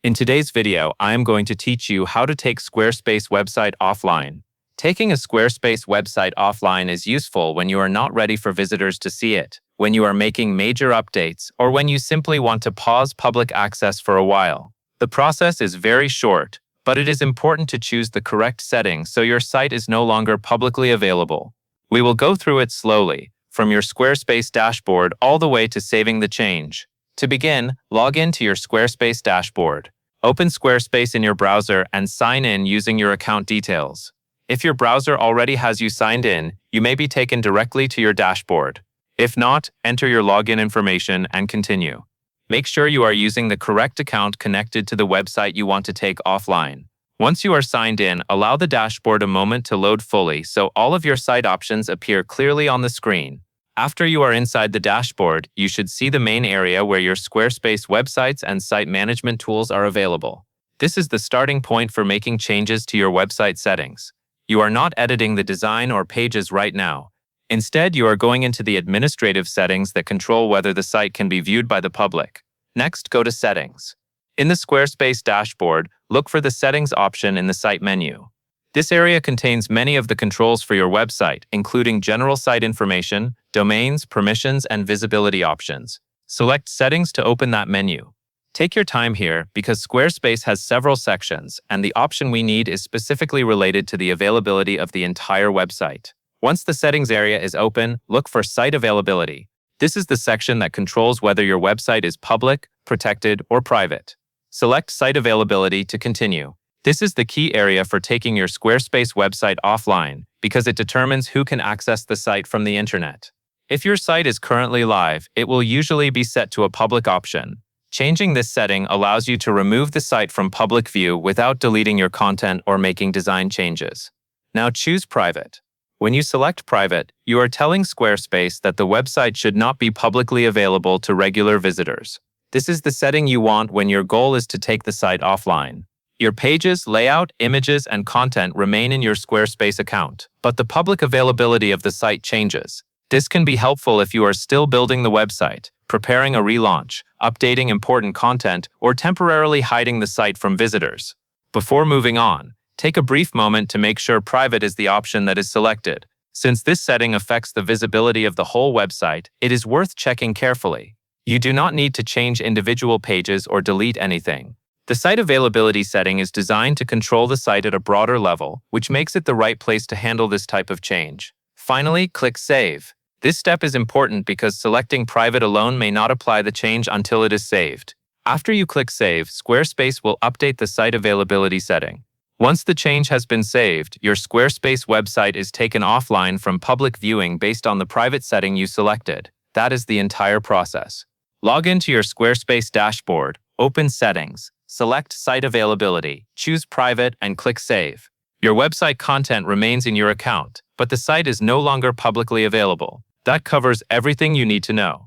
In today's video, I am going to teach you how to take Squarespace website offline. Taking a Squarespace website offline is useful when you are not ready for visitors to see it, when you are making major updates, or when you simply want to pause public access for a while. The process is very short, but it is important to choose the correct settings so your site is no longer publicly available. We will go through it slowly, from your Squarespace dashboard all the way to saving the change. To begin, log in to your Squarespace dashboard. Open Squarespace in your browser and sign in using your account details. If your browser already has you signed in, you may be taken directly to your dashboard. If not, enter your login information and continue. Make sure you are using the correct account connected to the website you want to take offline. Once you are signed in, allow the dashboard a moment to load fully so all of your site options appear clearly on the screen. After you are inside the dashboard, you should see the main area where your Squarespace websites and site management tools are available. This is the starting point for making changes to your website settings. You are not editing the design or pages right now. Instead, you are going into the administrative settings that control whether the site can be viewed by the public. Next, go to Settings. In the Squarespace dashboard, look for the Settings option in the Site menu. This area contains many of the controls for your website, including general site information, domains, permissions, and visibility options. Select Settings to open that menu. Take your time here because Squarespace has several sections, and the option we need is specifically related to the availability of the entire website. Once the Settings area is open, look for Site Availability. This is the section that controls whether your website is public, protected, or private. Select Site Availability to continue. This is the key area for taking your Squarespace website offline because it determines who can access the site from the internet. If your site is currently live, it will usually be set to a public option. Changing this setting allows you to remove the site from public view without deleting your content or making design changes. Now choose Private. When you select Private, you are telling Squarespace that the website should not be publicly available to regular visitors. This is the setting you want when your goal is to take the site offline. Your pages, layout, images, and content remain in your Squarespace account, but the public availability of the site changes. This can be helpful if you are still building the website, preparing a relaunch, updating important content, or temporarily hiding the site from visitors. Before moving on, take a brief moment to make sure Private is the option that is selected. Since this setting affects the visibility of the whole website, it is worth checking carefully. You do not need to change individual pages or delete anything. The site availability setting is designed to control the site at a broader level, which makes it the right place to handle this type of change. Finally, click Save. This step is important because selecting Private alone may not apply the change until it is saved. After you click Save, Squarespace will update the site availability setting. Once the change has been saved, your Squarespace website is taken offline from public viewing based on the private setting you selected. That is the entire process. Log into your Squarespace dashboard, open Settings, select Site Availability, choose Private, and click Save. Your website content remains in your account, but the site is no longer publicly available. That covers everything you need to know.